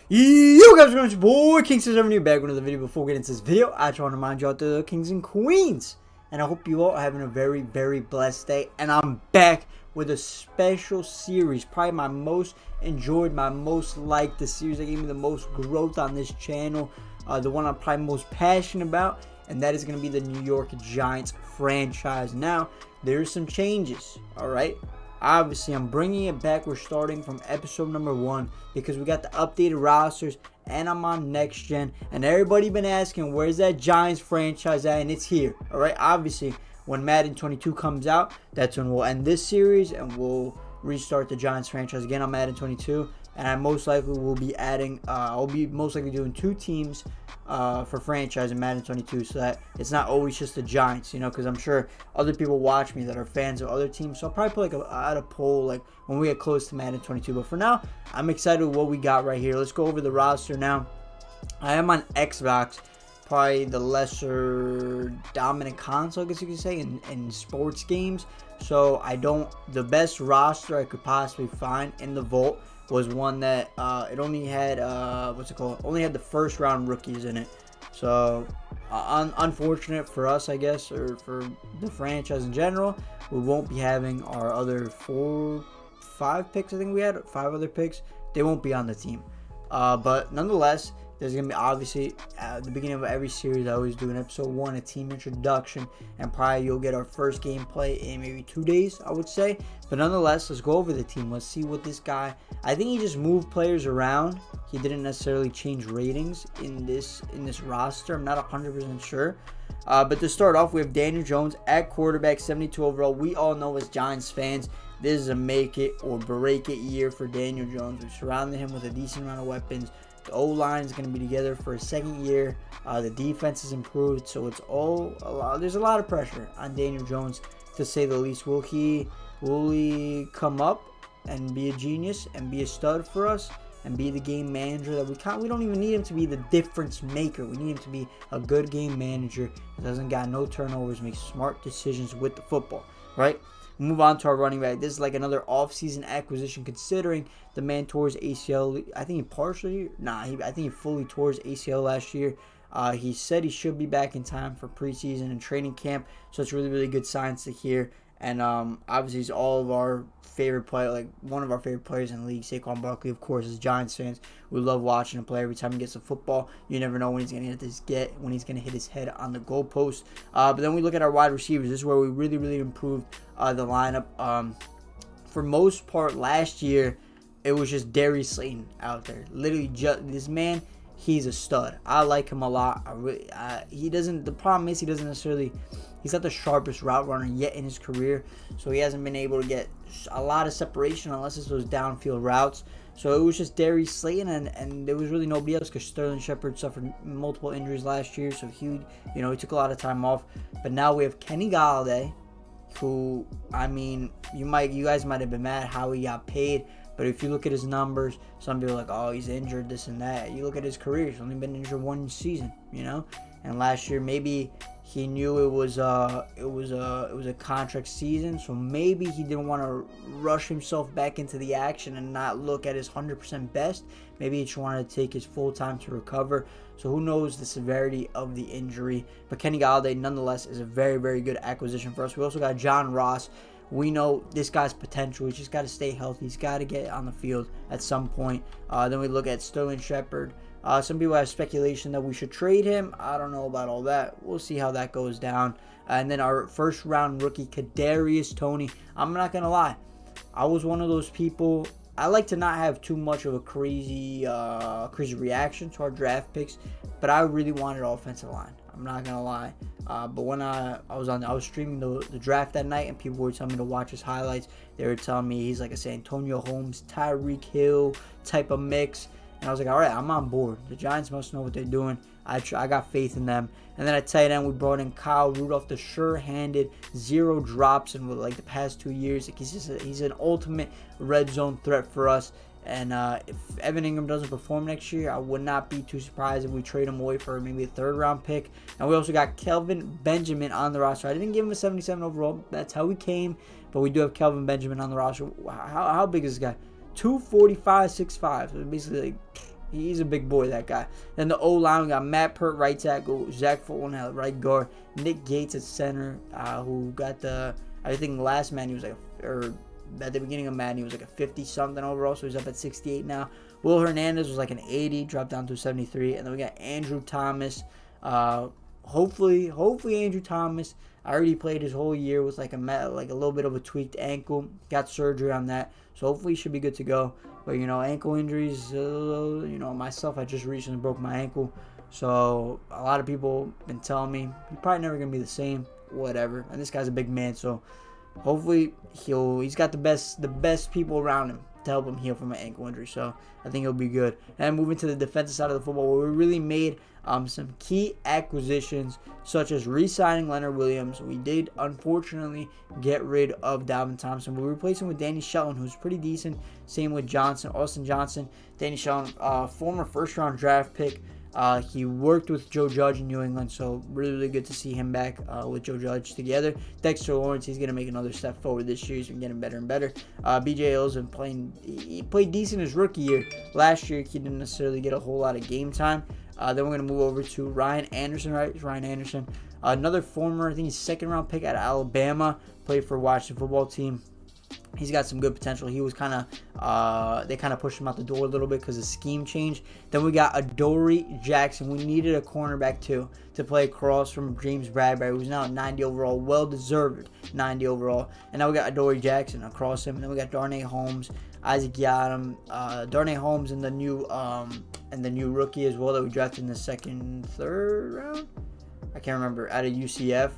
Yo guys, what's your boy King67 back with another video. Before we get into this video, I just want to remind you out there, kings and queens, and I hope you all are having a very, very blessed day. And I'm back with a special series, probably my most enjoyed, my most liked, the series that gave me the most growth on this channel, the one I'm probably most passionate about, and that is going to be the New York Giants franchise. Now, there's some changes, all right? Obviously, I'm bringing it back. We're starting from episode number 1 because we got the updated rosters and I'm on next gen. And everybody been asking, where's that Giants franchise at? And it's here. All right. Obviously, when Madden 22 comes out, that's when we'll end this series and we'll restart the Giants franchise again on Madden 22. And I most likely will be adding, I'll be most likely doing 2 teams for franchise in Madden 22, so that it's not always just the Giants, you know, because I'm sure other people watch me that are fans of other teams. So I'll probably put out a poll like when we get close to Madden 22. But for now, I'm excited with what we got right here. Let's go over the roster now. I am on Xbox, probably the lesser dominant console, I guess you could say, in sports games. So the best roster I could possibly find in the vault was one that it only had only had the first round rookies in it. So unfortunate for us, I guess, or for the franchise in general, we won't be having our other 5 picks. I think we had 5 other picks. They won't be on the team, but nonetheless, there's going to be, obviously, at the beginning of every series, I always do an episode 1, a team introduction, and probably you'll get our first gameplay in maybe 2 days, I would say. But nonetheless, let's go over the team. Let's see what this guy, I think he just moved players around. He didn't necessarily change ratings in this roster. I'm not 100% sure. But to start off, we have Daniel Jones at quarterback, 72 overall. We all know as Giants fans, this is a make it or break it year for Daniel Jones. We've surrounded him with a decent amount of weapons. The O-line is going to be together for a second year. The defense is improved, so it's there's a lot of pressure on Daniel Jones, to say the least. Will he come up and be a genius and be a stud for us and be the game manager that we don't even need him to be the difference maker. We need him to be a good game manager that doesn't got no turnovers, makes smart decisions with the football, right? Move on to our running back. This is like another offseason acquisition, considering the man tore his ACL. I think he fully tore his ACL last year. He said he should be back in time for preseason and training camp, so it's really, really good signs to hear. And obviously, he's all of our favorite player, like one of our favorite players in the league. Saquon Barkley, of course, as Giants fans, we love watching him play. Every time he gets the football, you never know when he's going to hit his head on the goalpost. But then we look at our wide receivers. This is where we really, really improved the lineup. For most part, last year, it was just Darius Slayton out there. Literally, this man, he's a stud. I like him a lot. The problem is he's not the sharpest route runner yet in his career, so he hasn't been able to get a lot of separation unless it's those downfield routes. So it was just Darius Slayton, and there was really nobody else, because Sterling Shepard suffered multiple injuries last year, so he took a lot of time off. But now we have Kenny Golladay, who, I mean, you guys might have been mad how he got paid, but if you look at his numbers, some people are like, oh, he's injured, this and that. You look at his career, he's only been injured 1 season, and last year maybe he knew it was a contract season, so maybe he didn't want to rush himself back into the action and not look at his 100% best. Maybe he just wanted to take his full time to recover. So who knows the severity of the injury. But Kenny Golladay, nonetheless, is a very, very good acquisition for us. We also got John Ross. We know this guy's potential. He's just got to stay healthy. He's got to get on the field at some point. Then we look at Sterling Shepard. Some people have speculation that we should trade him. I don't know about all that. We'll see how that goes down. And then our first round rookie, Kadarius Toney. I'm not going to lie. I was one of those people. I like to not have too much of a crazy reaction to our draft picks, but I really wanted offensive line. I'm not gonna lie. But when I was streaming the draft that night, and people were telling me to watch his highlights, they were telling me he's like a Santonio Holmes, Tyreek Hill type of mix. And I was like, all right, I'm on board. The Giants must know what they're doing. I got faith in them. And then at tight end, we brought in Kyle Rudolph, the sure-handed 0 drops in like the past 2 years. Like he's an ultimate red zone threat for us. And if Evan Ingram doesn't perform next year, I would not be too surprised if we trade him away for maybe a 3rd-round pick. And we also got Kelvin Benjamin on the roster. I didn't give him a 77 overall. That's how he came. But we do have Kelvin Benjamin on the roster. How big is this guy? 245, 6'5". So basically like He's a big boy, that guy. Then the O-line, we got Matt Pert, right tackle, Zach Fulton at right guard, Nick Gates at center, who got the, I think last man he was like, or at the beginning of Madden he was like a 50-something overall, so he's up at 68 now. Will Hernandez was like an 80, dropped down to 73. And then we got Andrew Thomas. Hopefully Andrew Thomas. I already played his whole year with like a little bit of a tweaked ankle. Got surgery on that, so hopefully he should be good to go. But ankle injuries. Myself, I just recently broke my ankle, so a lot of people been telling me he's probably never gonna be the same. Whatever. And this guy's a big man, so hopefully he's got the best people around him to help him heal from an ankle injury. So I think he'll be good. And moving to the defensive side of the football, where we really made some key acquisitions, such as re-signing Leonard Williams. We did unfortunately get rid of Dalvin Thompson. We replaced him with Danny Shelton, who's pretty decent. Same with Austin Johnson. Danny Shelton, former first-round draft pick. He worked with Joe Judge in New England, so really good to see him back with Joe Judge together. Dexter Lawrence, he's going to make another step forward this year. He's been getting better and better. BJ Hill's been playing. He played decent his rookie year. Last year, he didn't necessarily get a whole lot of game time. Then we're going to move over to Ryan Anderson, right? It's Ryan Anderson. Another former, I think he's second-round pick out of Alabama. Played for Washington football team. He's got some good potential. He was kind of, they kind of pushed him out the door a little bit because the scheme changed. Then we got Adoree Jackson. We needed a cornerback too to play across from James Bradbury, who's now at 90 overall, well-deserved 90 overall. And now we got Adoree Jackson across him. And then we got Darnay Holmes, Isaac Yiadom, Darnay Holmes, and the new rookie as well that we drafted in the third round. I can't remember, out of UCF.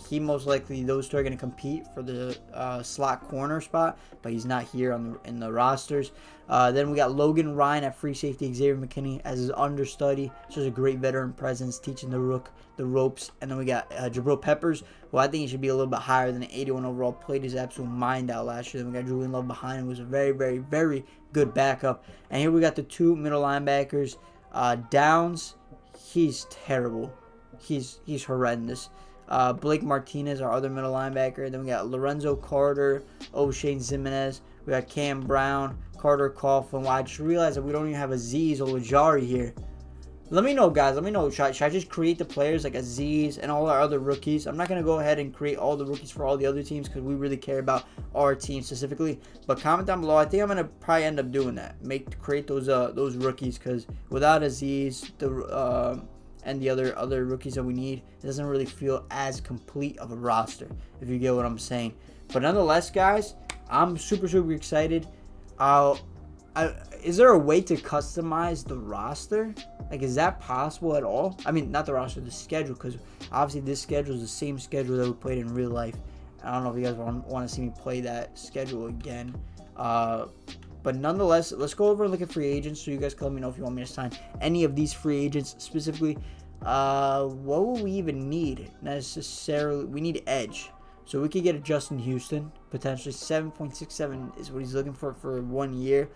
He most likely, those two are going to compete for the slot corner spot, but he's not here in the rosters. Then we got Logan Ryan at free safety, Xavier McKinney as his understudy. Just a great veteran presence, teaching the ropes. And then we got Jabril Peppers, who I think he should be a little bit higher than an 81 overall. Played his absolute mind out last year. Then we got Julian Love behind him, who was a very, very, very good backup. And here we got the two middle linebackers. Downs, he's terrible. He's horrendous. Blake Martinez, our other middle linebacker. Then we got Lorenzo Carter, O'Shane Zimenez. We got Cam Brown, Carter Coughlin. Well, I just realized that we don't even have Azeez Ojulari here. Let me know, guys. Let me know. Should I just create the players like Azeez and all our other rookies? I'm not going to go ahead and create all the rookies for all the other teams because we really care about our team specifically. But comment down below. I think I'm going to probably end up doing that. Create those rookies, because without Azeez, and the other rookies that we need, it doesn't really feel as complete of a roster, if you get what I'm saying. But nonetheless, guys, I'm super excited. Is there a way to customize the roster? Like, is that possible at all? I mean, not the roster, the schedule, because obviously this schedule is the same schedule that we played in real life. I don't know if you guys want to see me play that schedule again. But nonetheless, let's go over and look at free agents, so you guys can let me know if you want me to sign any of these free agents specifically. What will we even need necessarily? We need edge. So we could get a Justin Houston, potentially 7.67 is what he's looking for 1 year.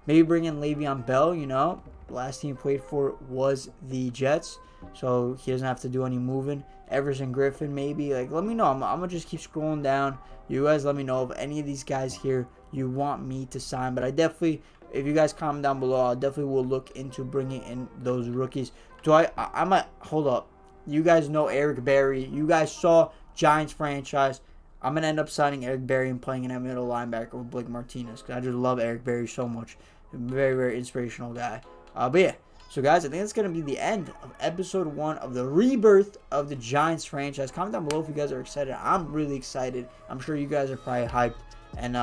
Maybe bring in Le'Veon Bell, The last team he played for was the Jets, so he doesn't have to do any moving. Everson Griffin, maybe. Like, let me know. I'm going to just keep scrolling down. You guys let me know if any of these guys here you want me to sign. But I definitely, if you guys comment down below, I definitely will look into bringing in those rookies. I might, hold up. You guys know Eric Berry. You guys saw Giants franchise. I'm going to end up signing Eric Berry and playing in that middle linebacker with Blake Martinez, because I just love Eric Berry so much. Very, very inspirational guy. But yeah. So, guys, I think that's going to be the end of episode 1 of the rebirth of the Giants franchise. Comment down below if you guys are excited. I'm really excited. I'm sure you guys are probably hyped. And,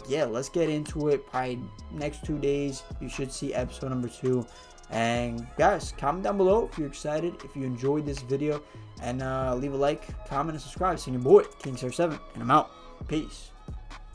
yeah, let's get into it. Probably next 2 days, you should see episode number 2. And, guys, comment down below if you're excited, if you enjoyed this video. And leave a like, comment, and subscribe. See your boy, King7, and I'm out. Peace.